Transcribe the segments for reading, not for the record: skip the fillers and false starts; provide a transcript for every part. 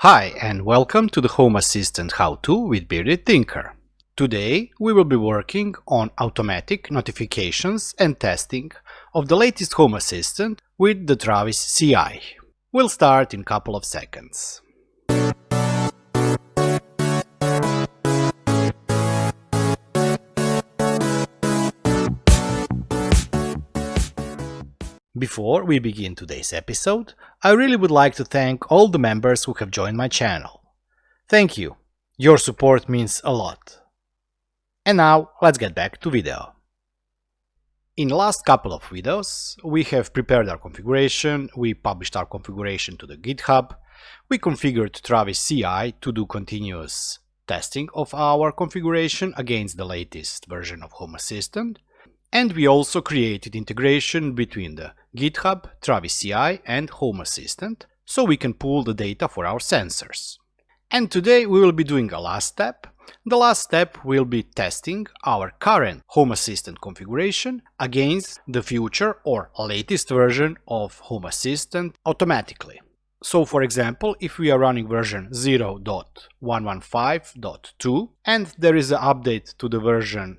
Hi and welcome to the Home Assistant How-To with Bearded Thinker. Today we will be working on automatic notifications and testing of the latest Home Assistant with the Travis CI. We'll start in a couple of seconds. Before we begin today's episode, I really would like to thank all the members who have joined my channel. Thank you. Your support means a lot. And now let's get back to video. In the last couple of videos, we have prepared our configuration, we published our configuration to the GitHub, we configured Travis CI to do continuous testing of our configuration against the latest version of Home Assistant, and we also created integration between the GitHub, Travis CI and Home Assistant, so we can pull the data for our sensors. And today we will be doing a last step. The last step will be testing our current Home Assistant configuration against the future or latest version of Home Assistant automatically. So for example, if we are running version 0.115.2 and there is an update to the version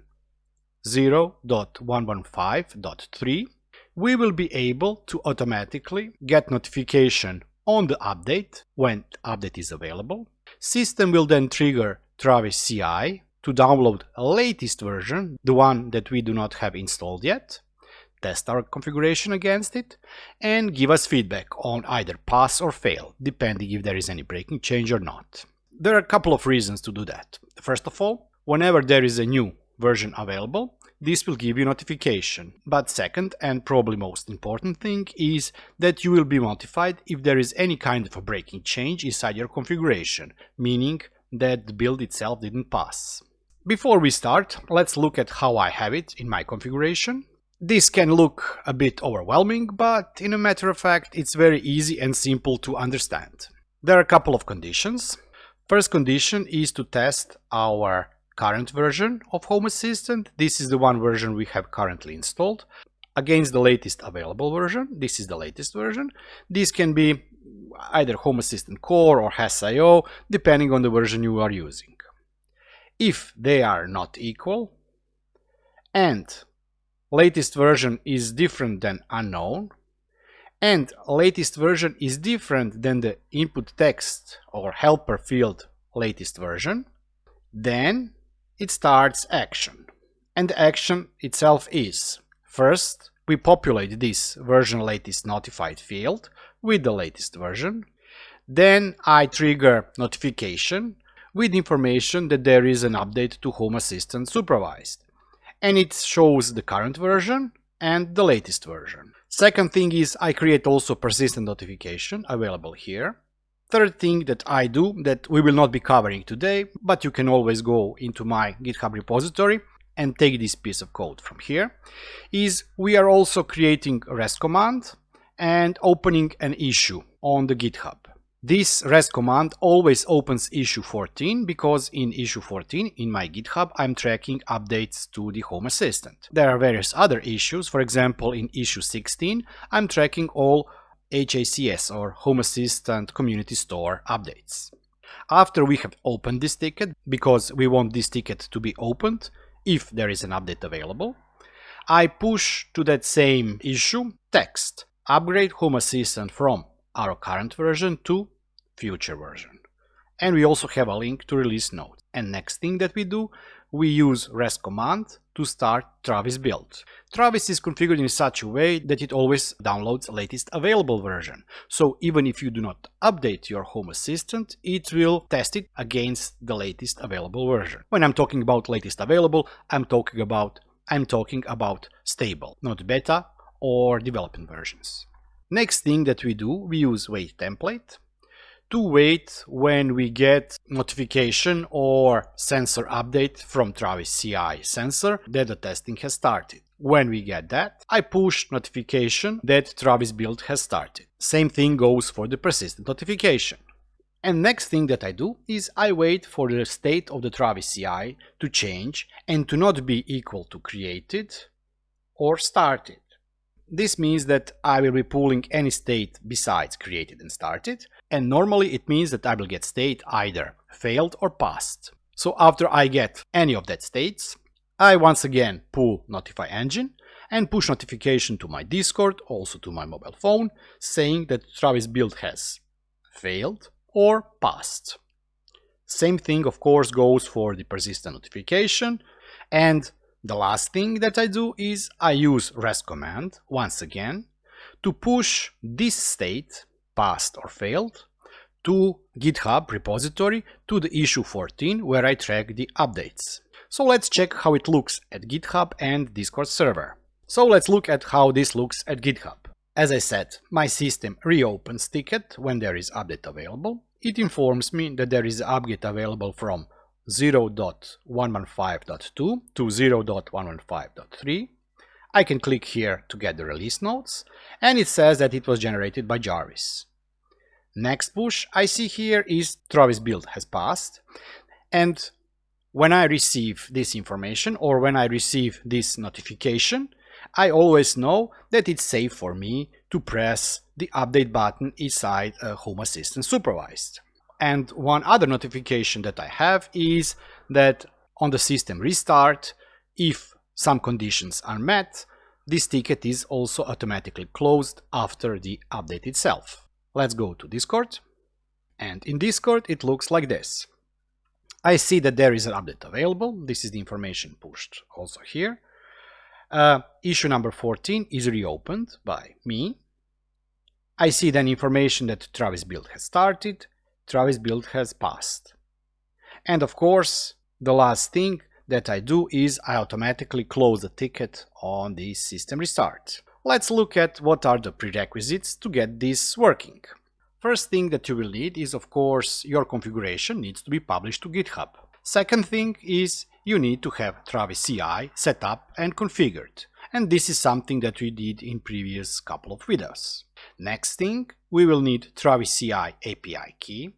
0.115.3, we will be able to automatically get notification on the update when the update is available. System will then trigger Travis CI to download a latest version, the one that we do not have installed yet, test our configuration against it, and give us feedback on either pass or fail, depending if there is any breaking change or not. There are a couple of reasons to do that. First of all, whenever there is a new version available, this will give you notification. But second, and probably most important thing, is that you will be notified if there is any kind of a breaking change inside your configuration, meaning that the build itself didn't pass. Before we start, let's look at how I have it in my configuration. This can look a bit overwhelming, but in a matter of fact, it's very easy and simple to understand. There are a couple of conditions. First condition is to test our current version of Home Assistant. This is the one version we have currently installed against the latest available version. This is the latest version. This can be either Home Assistant Core or HAS.io, depending on the version you are using. If they are not equal and latest version is different than unknown and latest version is different than the input text or helper field latest version, then it starts action. And the action itself is: first, we populate this version latest notified field with the latest version. Then I trigger notification with information that there is an update to Home Assistant supervised. And it shows the current version and the latest version. Second thing is I create also persistent notification available here. Third thing that I do, that we will not be covering today, but you can always go into my GitHub repository and take this piece of code from here, is we are also creating a REST command and opening an issue on the GitHub. This REST command always opens issue 14 because in issue 14 in my GitHub I'm tracking updates to the Home Assistant. There are various other issues. For example, in issue 16 I'm tracking all HACS or Home Assistant Community Store updates. After we have opened this ticket, because we want this ticket to be opened if there is an update available, I push to that same issue text: upgrade Home Assistant from our current version to future version. And we also have a link to release notes. And next thing that we do, we use REST command to start Travis build. Travis is configured in such a way that it always downloads the latest available version. So even if you do not update your Home Assistant, it will test it against the latest available version. When I'm talking about latest available, I'm talking about stable, not beta or development versions. Next thing that we do, we use wait template to wait when we get notification or sensor update from Travis CI sensor that the testing has started. When we get that, I push notification that Travis build has started. Same thing goes for the persistent notification. And next thing that I do is I wait for the state of the Travis CI to change and to not be equal to created or started. This means that I will be pulling any state besides created and started, and normally it means that I will get state either failed or passed. So after I get any of that states, I once again pull notify engine and push notification to my Discord, also to my mobile phone, saying that Travis build has failed or passed. Same thing of course goes for the persistent notification. And the last thing that I do is I use rest command once again to push this state, passed or failed, to GitHub repository to the issue 14 where I track the updates. So let's check how it looks at GitHub and Discord server. So let's look at how this looks at GitHub. As I said, my system reopens ticket when there is update available. It informs me that there is update available from 0.115.2 to 0.115.3. I can click here to get the release notes, and it says that it was generated by Jarvis. Next push I see here is Travis build has passed, and when I receive this information or when I receive this notification, I always know that it's safe for me to press the update button inside Home Assistant Supervised. And one other notification that I have is that on the system restart, if some conditions are met, this ticket is also automatically closed after the update itself. Let's go to Discord, and in Discord it looks like this. I see that there is an update available. This is the information pushed also here. Issue number 14 is reopened by me. I see then information that Travis build has started, Travis build has passed. And of course, the last thing that I do is I automatically close the ticket on the system restart. Let's look at what are the prerequisites to get this working. First thing that you will need is, of course, your configuration needs to be published to GitHub. Second thing is you need to have Travis CI set up and configured. And this is something that we did in previous couple of videos. Next thing, we will need Travis CI API key.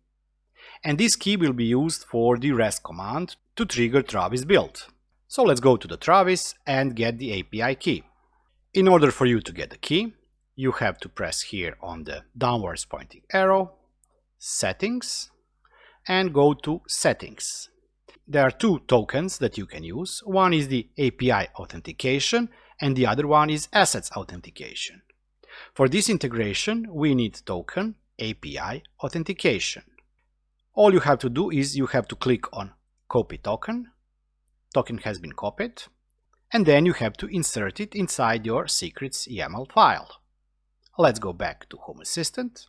And this key will be used for the REST command to trigger Travis build. So let's go to the Travis and get the API key. In order for you to get the key, you have to press here on the downwards pointing arrow, settings, and go to settings. There are two tokens that you can use. One is the API authentication and the other one is assets authentication. For this integration, we need token API authentication. All you have to do is you have to click on copy token. Token has been copied. And then you have to insert it inside your secrets YAML file. Let's go back to Home Assistant.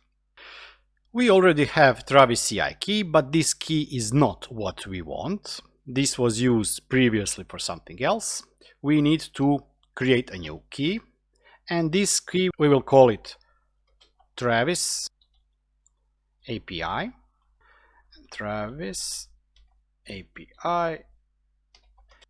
We already have Travis CI key, but this key is not what we want. This was used previously for something else. We need to create a new key, and this key we will call it Travis API. Travis API.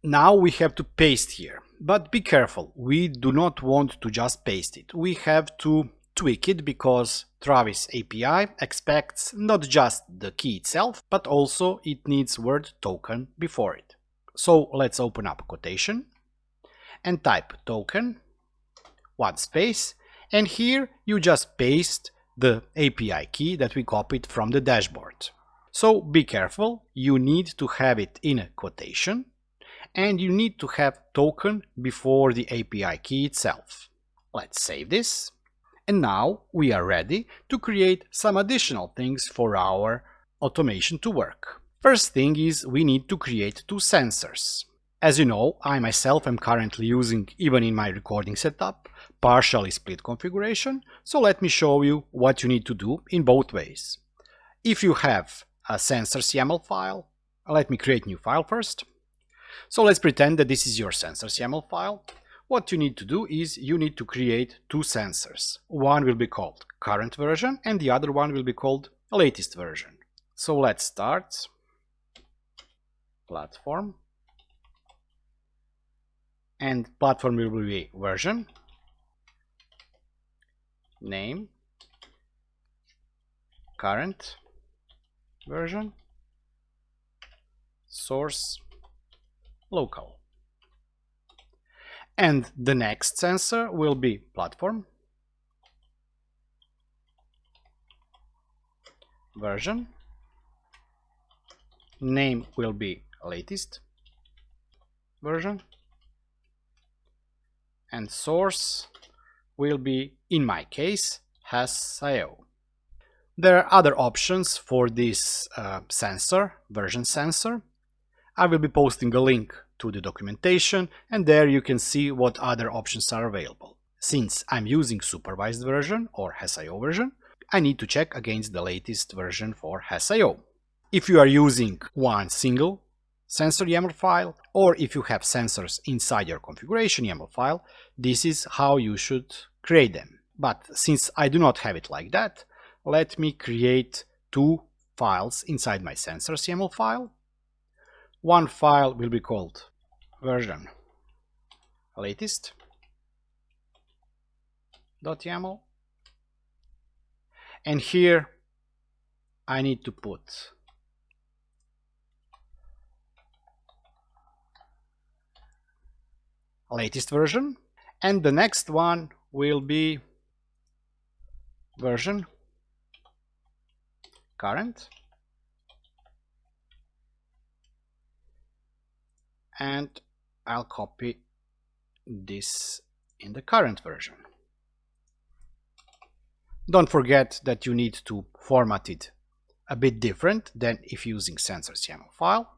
Now we have to paste here, but be careful, we do not want to just paste it. We have to tweak it because Travis API expects not just the key itself, but also it needs word token before it. So let's open up a quotation and type token, one space, and here you just paste the API key that we copied from the dashboard. So be careful, you need to have it in a quotation, and you need to have token before the API key itself. Let's save this. And now we are ready to create some additional things for our automation to work. First thing is we need to create two sensors. As you know, I myself am currently using, even in my recording setup, partially split configuration. So let me show you what you need to do in both ways. If you have a sensors YAML file, let me create a new file first. So let's pretend that this is your sensors YAML file. What you need to do is you need to create two sensors. One will be called current version and the other one will be called latest version. So let's start. Platform. And platform will be version. Name. Current version. Source. Local. And the next sensor will be platform, version, name will be latest version, and source will be, in my case, has.io. There are other options for this version sensor. I will be posting a link to the documentation, and there you can see what other options are available. Since I'm using supervised version or has.io version, I need to check against the latest version for has.io. If you are using one single sensor YAML file, or if you have sensors inside your configuration YAML file, this is how you should create them. But since I do not have it like that, let me create two files inside my sensors YAML file. One file will be called version latest.yaml, and here I need to put latest version, and the next one will be version current, and I'll copy this in the current version. Don't forget that you need to format it a bit different than if using sensors YAML file.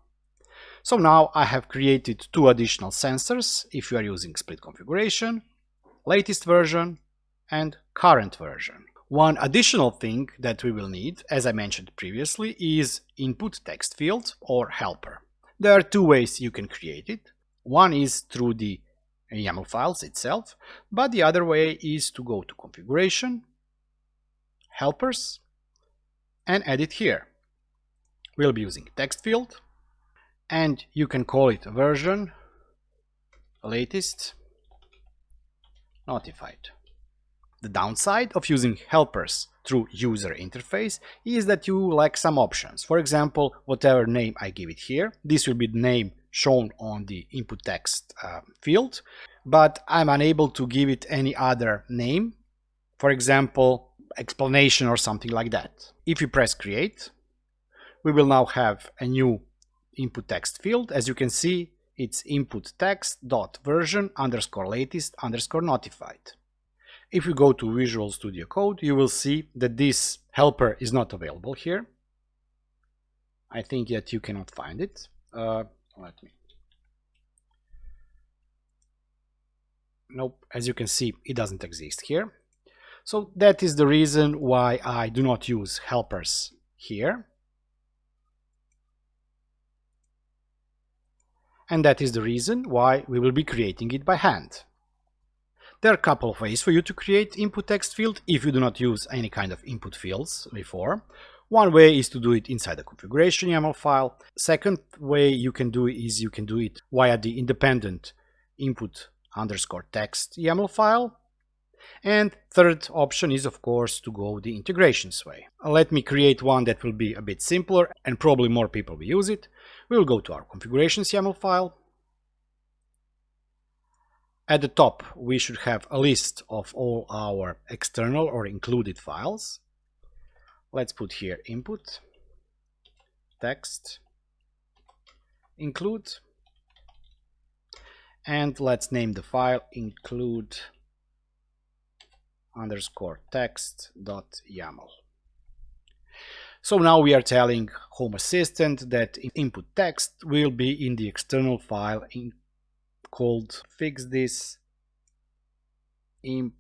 So now I have created two additional sensors if you are using split configuration, latest version and current version. One additional thing that we will need, as I mentioned previously, is input text field or helper. There are two ways you can create it. One is through the YAML files itself, but the other way is to go to configuration, helpers, and add it here. We'll be using text field, and you can call it version latest notified. The downside of using helpers through user interface is that you lack some options. For example, whatever name I give it here, this will be the name shown on the input text field, but I'm unable to give it any other name, for example, explanation or something like that. If you press create, we will now have a new input text field. As you can see, it's input text dot version underscore latest underscore notified. If you go to Visual Studio Code, you will see that this helper is not available here. I think that you cannot find it. Nope, as you can see, it doesn't exist here. So that is the reason why I do not use helpers here. And that is the reason why we will be creating it by hand. There are a couple of ways for you to create input text field if you do not use any kind of input fields before. One way is to do it inside the configuration YAML file. Second way you can do is you can do it via the independent input underscore text YAML file. And third option is, of course, to go the integrations way. Let me create one that will be a bit simpler and probably more people will use it. We will go to our configurations YAML file. At the top, we should have a list of all our external or included files. Let's put here input text include, and let's name the file include underscore text.yaml. So now we are telling Home Assistant that input text will be in the external file called fix this input,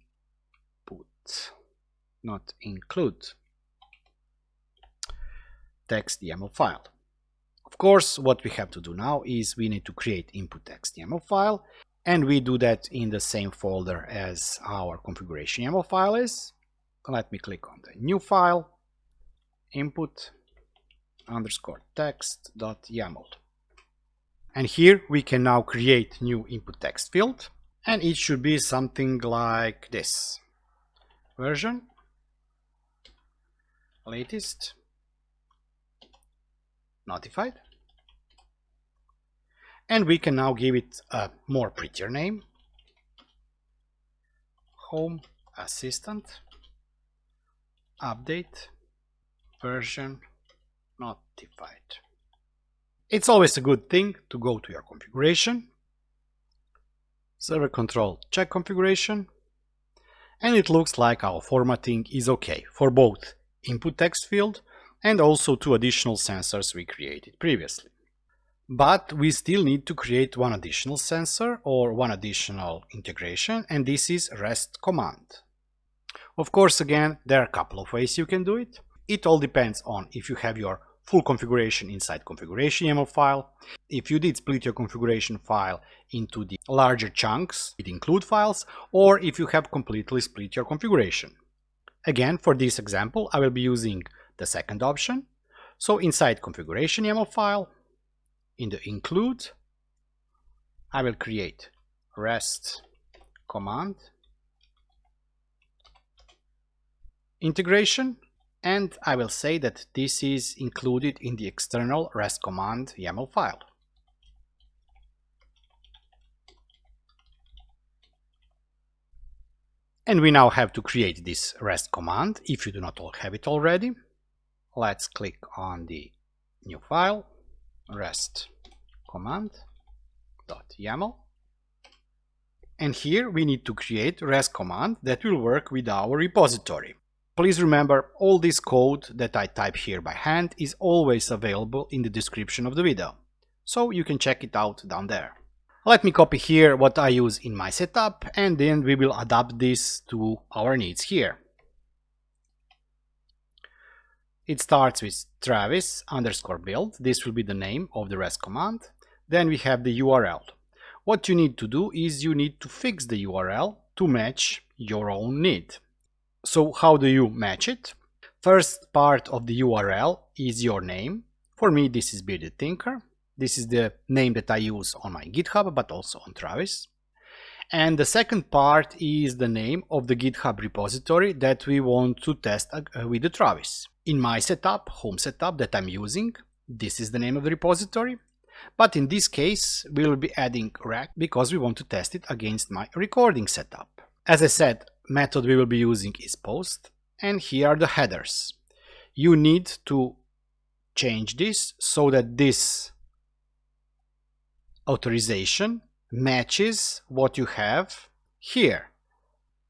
not include text YAML file. Of course, what we have to do now is we need to create input text YAML file, and we do that in the same folder as our configuration YAML file is. Let me click on the new file, input underscore text.yaml. And here we can now create new input text field, and it should be something like this: version latest notified. And we can now give it a more prettier name: Home Assistant update version notified. It's always a good thing to go to your configuration, server control, check configuration, and it looks like our formatting is okay for both input text field and also two additional sensors we created previously. But we still need to create one additional sensor or one additional integration, and this is REST command. Of course, again, there are a couple of ways you can do it. It all depends on if you have your full configuration inside configuration YAML file. If you did split your configuration file into the larger chunks with include files, or if you have completely split your configuration. Again, for this example, I will be using the second option. So inside configuration YAML file, in the include, I will create REST command integration, and I will say that this is included in the external REST command YAML file. And we now have to create this REST command if you do not have it already. Let's click on the new file, REST command.yaml. And here we need to create REST command that will work with our repository. Please remember, all this code that I type here by hand is always available in the description of the video, so you can check it out down there. Let me copy here what I use in my setup, and then we will adapt this to our needs here. It starts with Travis_build. This will be the name of the REST command. Then we have the URL. What you need to do is you need to fix the URL to match your own need. So how do you match it? First part of the URL is your name. For me, this is Bearded Thinker. This is the name that I use on my GitHub, but also on Travis. And the second part is the name of the GitHub repository that we want to test with the Travis. In my setup, home setup that I'm using, this is the name of the repository. But in this case, we will be adding rec because we want to test it against my recording setup. As I said, method we will be using is post, and here are the headers. You need to change this so that this authorization matches what you have here.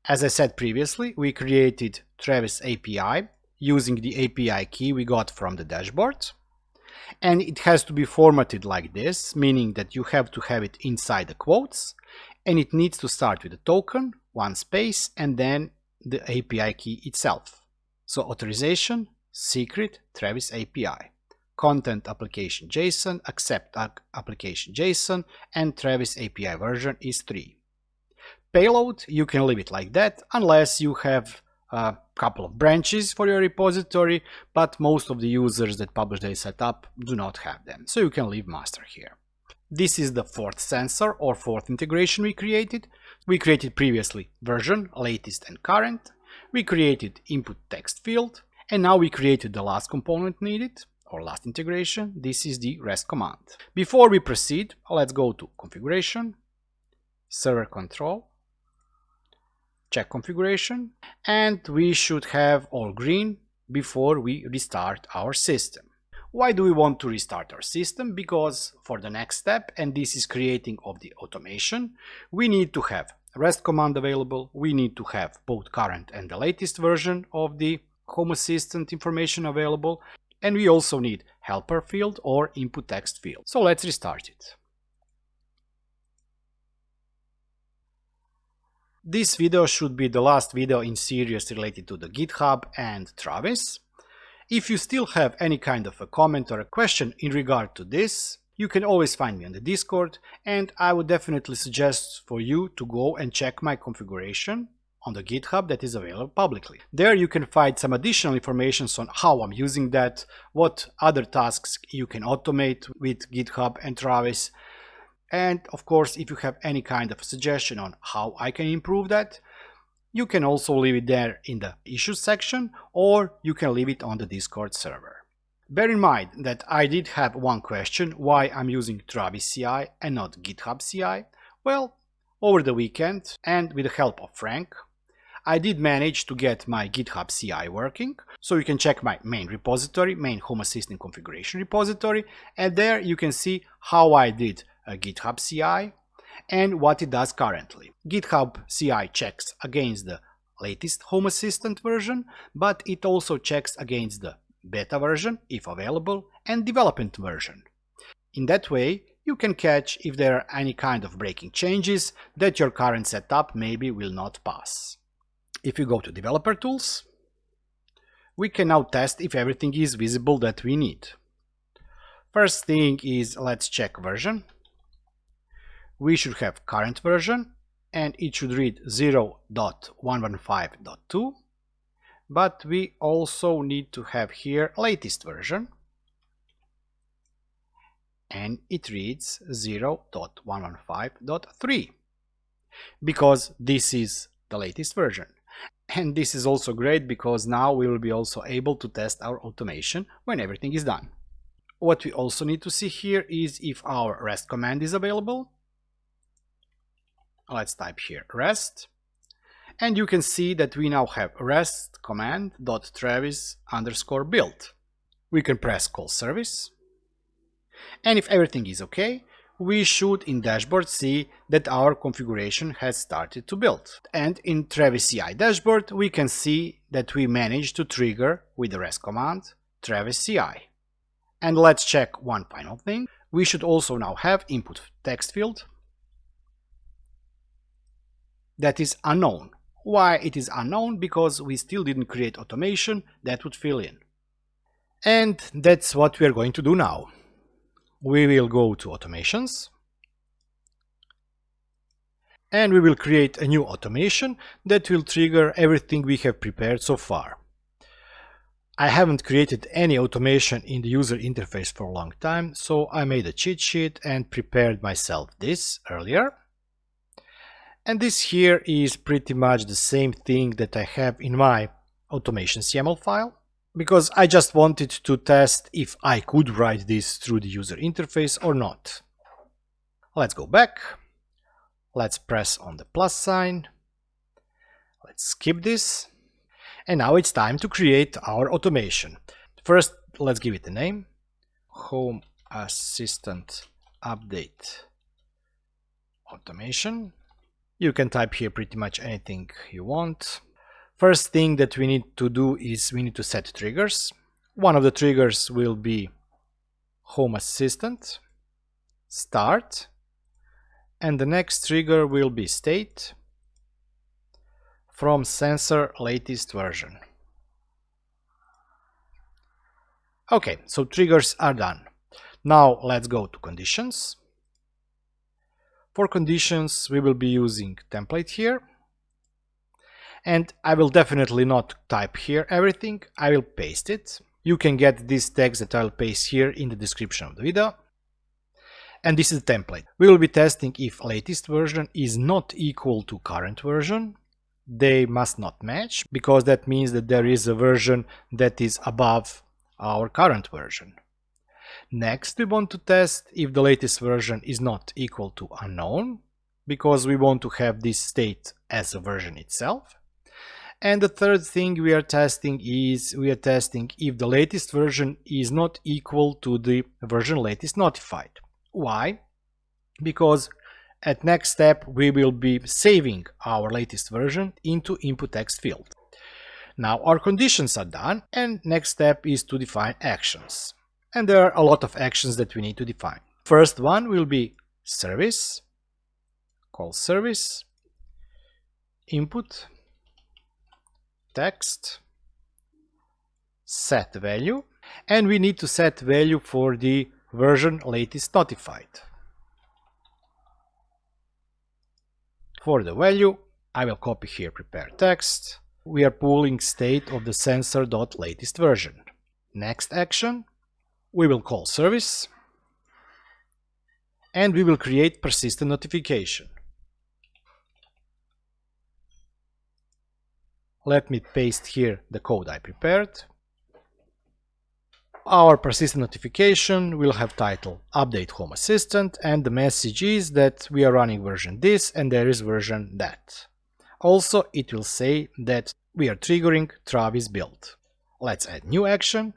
As I said previously, we created Travis API using the API key we got from the dashboard, and it has to be formatted like this, meaning that you have to have it inside the quotes, and it needs to start with a token, one space, and then the API key itself. So authorization, secret, Travis API, content application JSON, accept application JSON, and Travis API version is 3. Payload, you can leave it like that unless you have a couple of branches for your repository, but most of the users that publish their setup do not have them, so you can leave master here. This is the fourth sensor or fourth integration we created. We created previously version, latest and current. We created input text field, and now we created the last component needed, or last integration. This is the REST command. Before we proceed, let's go to configuration, server control, check configuration, and we should have all green before we restart our system. Why do we want to restart our system? Because for the next step, and this is creating of the automation, we need to have REST command available, we need to have both current and the latest version of the Home Assistant information available, and we also need helper field or input text field. So let's restart it. This video should be the last video in series related to the GitHub and Travis. If you still have any kind of a comment or a question in regard to this, you can always find me on the Discord, and I would definitely suggest for you to go and check my configuration on the GitHub that is available publicly. There you can find some additional information on how I'm using that, what other tasks you can automate with GitHub and Travis, and of course, if you have any kind of suggestion on how I can improve that, you can also leave it there in the issues section, or you can leave it on the Discord server. Bear in mind that I did have one question why I'm using Travis CI and not GitHub CI. Well, over the weekend and with the help of Frank, I did manage to get my GitHub CI working, so you can check my main repository, main Home Assistant configuration repository, and there you can see how I did a GitHub CI and what it does currently. GitHub CI checks against the latest Home Assistant version, but it also checks against the beta version, if available, and development version. In that way, you can catch if there are any kind of breaking changes that your current setup maybe will not pass. If you go to Developer Tools, we can now test if everything is visible that we need. First thing is, let's check version. We should have current version and it should read 0.115.2, but we also need to have here latest version and it reads 0.115.3 because this is the latest version. And this is also great because now we will be also able to test our automation when everything is done. What we also need to see here is if our REST command is available. Let's type here REST, and you can see that we now have REST command.travis_build. We can press call service, and if everything is okay, we should in dashboard see that our configuration has started to build. And in Travis CI dashboard, we can see that we managed to trigger with the REST command Travis CI. And let's check one final thing. We should also now have input text field that is unknown. Why it is unknown? Because we still didn't create automation that would fill in. And that's what we are going to do now. We will go to automations and we will create a new automation that will trigger everything we have prepared so far. I haven't created any automation in the user interface for a long time, so I made a cheat sheet and prepared myself this earlier. And this here is pretty much the same thing that I have in my automation YAML file, because I just wanted to test if I could write this through the user interface or not. Let's go back. Let's press on the plus sign. Let's skip this. And now it's time to create our automation. First, let's give it a name. Home Assistant Update Automation. You can type here pretty much anything you want. First thing that we need to do is we need to set triggers. One of the triggers will be Home Assistant start, and the next trigger will be state from sensor latest version. Okay, so triggers are done. Now let's go to conditions. For conditions, we will be using template here. And I will definitely not type here everything, I will paste it. You can get this text that I'll paste here in the description of the video. And this is the template. We will be testing if latest version is not equal to current version. They must not match, because that means that there is a version that is above our current version. Next, we want to test if the latest version is not equal to unknown, because we want to have this state as a version itself. And the third thing we are testing is if the latest version is not equal to the version latest notified. Why? Because at next step we will be saving our latest version into input text field. Now our conditions are done, and next step is to define actions. And there are a lot of actions that we need to define. First one will be service, call service, input, text, set value, and we need to set value for the version latest notified. For the value, I will copy here prepare text. We are pulling state of the sensor.latest version. Next action, we will call service and we will create persistent notification. Let me paste here the code I prepared. Our persistent notification will have title Update Home Assistant, and the message is that we are running version this and there is version that. Also, it will say that we are triggering Travis build. Let's add new action,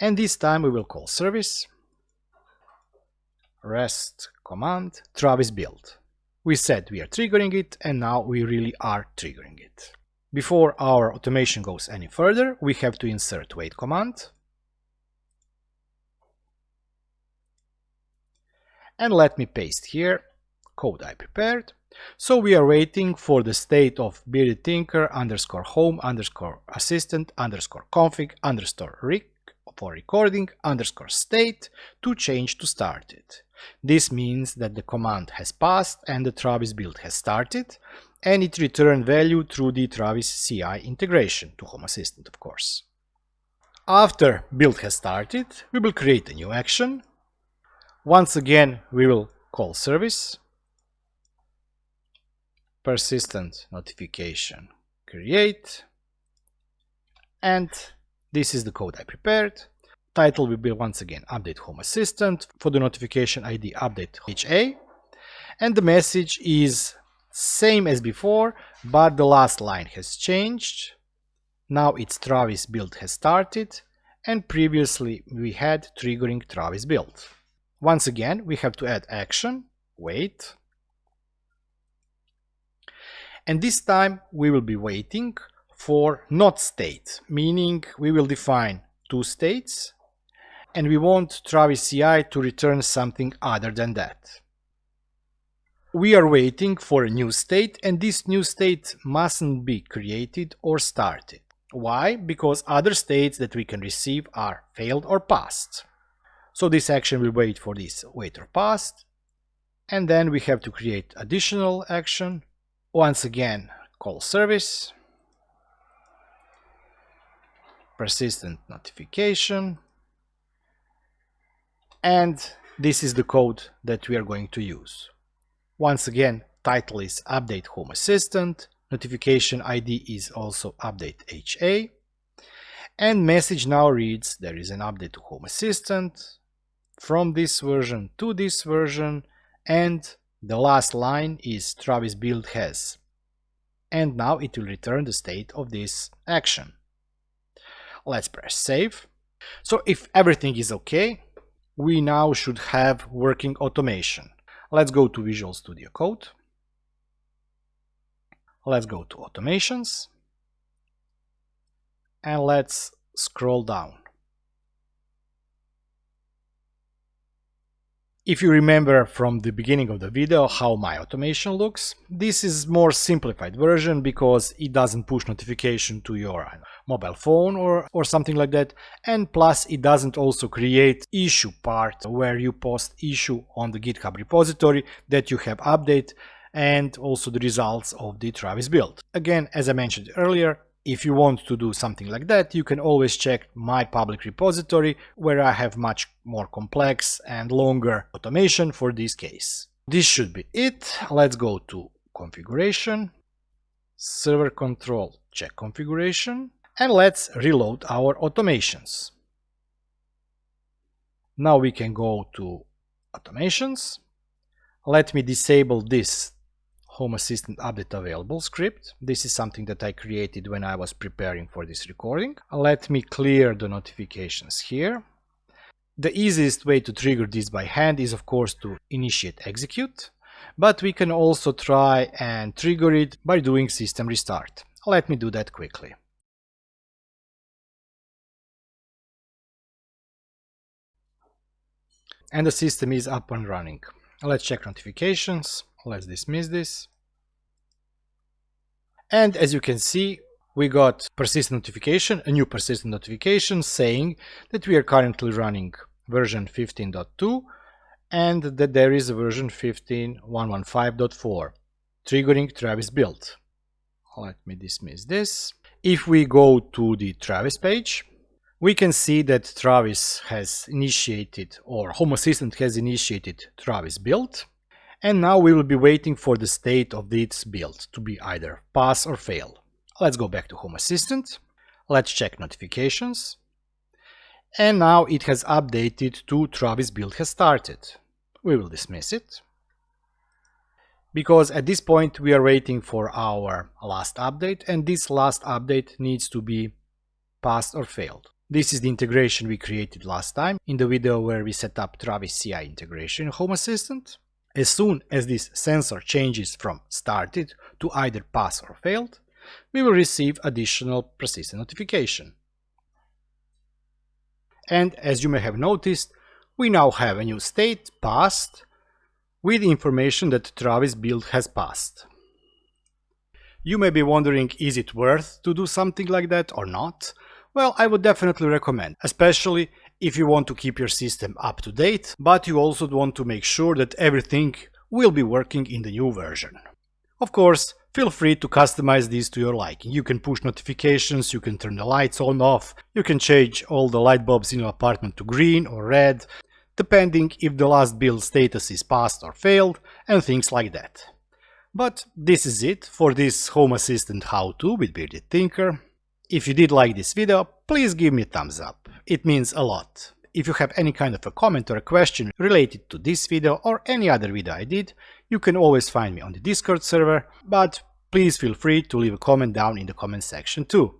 and this time we will call service rest command Travis build. We said we are triggering it, and now we really are triggering it. Before our automation goes any further, we have to insert wait command. And let me paste here code I prepared. So we are waiting for the state of bearded tinker underscore home underscore assistant underscore config underscore rec for recording underscore state to change to started. This means that the command has passed and the Travis build has started, and it returned value through the Travis CI integration to Home Assistant, of course. After build has started, we will create a new action. Once again, we will call service persistent notification create, and this is the code I prepared. Title will be once again update Home Assistant, for the notification ID update HA, and the message is same as before, but the last line has changed. Now it's Travis build has started, and previously we had triggering Travis build. Once again, we have to add action, wait, and this time we will be waiting for not state, meaning we will define two states, and we want Travis CI to return something other than that. We are waiting for a new state, and this new state mustn't be created or started. Why? Because other states that we can receive are failed or passed. So this action will wait for this wait or passed, and then we have to create additional action. Once again, call service persistent notification, and this is the code that we are going to use. Once again, title is update Home Assistant, notification ID is also update HA, and message now reads there is an update to Home Assistant from this version to this version, and the last line is Travis build has, and now it will return the state of this action. Let's press save. So if everything is okay, we now should have working automation. Let's go to Visual Studio Code. Let's go to automations, and let's scroll down. If you remember from the beginning of the video how my automation looks, this is more simplified version because it doesn't push notification to your mobile phone or something like that, and plus it doesn't also create issue part where you post issue on the GitHub repository that you have update and also the results of the Travis build. Again, as I mentioned earlier, if you want to do something like that, you can always check my public repository where I have much more complex and longer automation for this case. This should be it. Let's go to configuration, server control, check configuration, and let's reload our automations. Now we can go to automations. Let me disable this Home Assistant update available script. This is something that I created when I was preparing for this recording. Let me clear the notifications here. The easiest way to trigger this by hand is of course to initiate execute, but we can also try and trigger it by doing system restart. Let me do that quickly. And the system is up and running. Let's check notifications. Let's dismiss this. And as you can see, we got persistent notification, a new persistent notification saying that we are currently running version 15.2 and that there is a version 15.115.4 triggering Travis build. Let me dismiss this. If we go to the Travis page, we can see that Travis has initiated, or Home Assistant has initiated Travis build. And now we will be waiting for the state of this build to be either pass or fail. Let's go back to Home Assistant. Let's check notifications. And now it has updated to Travis build has started. We will dismiss it. because at this point we are waiting for our last update, and this last update needs to be passed or failed. This is the integration we created last time in the video where we set up Travis CI integration in Home Assistant. As soon as this sensor changes from started to either pass or failed, we will receive additional persistent notification. And as you may have noticed, we now have a new state, passed, with information that Travis build has passed. You may be wondering, is it worth to do something like that or not? Well, I would definitely recommend, especially if you want to keep your system up to date, but you also want to make sure that everything will be working in the new version. Of course, feel free to customize this to your liking. You can push notifications, you can turn the lights on off, you can change all the light bulbs in your apartment to green or red, depending if the last build status is passed or failed, and things like that. But this is it for this Home Assistant how-to with Bearded Tinker. If you did like this video, please give me a thumbs up. It means a lot. If you have any kind of a comment or a question related to this video or any other video I did, you can always find me on the Discord server, but please feel free to leave a comment down in the comment section too.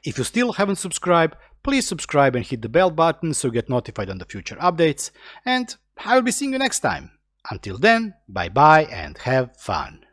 If you still haven't subscribed, please subscribe and hit the bell button so you get notified on the future updates, and I will be seeing you next time. Until then, bye bye and have fun.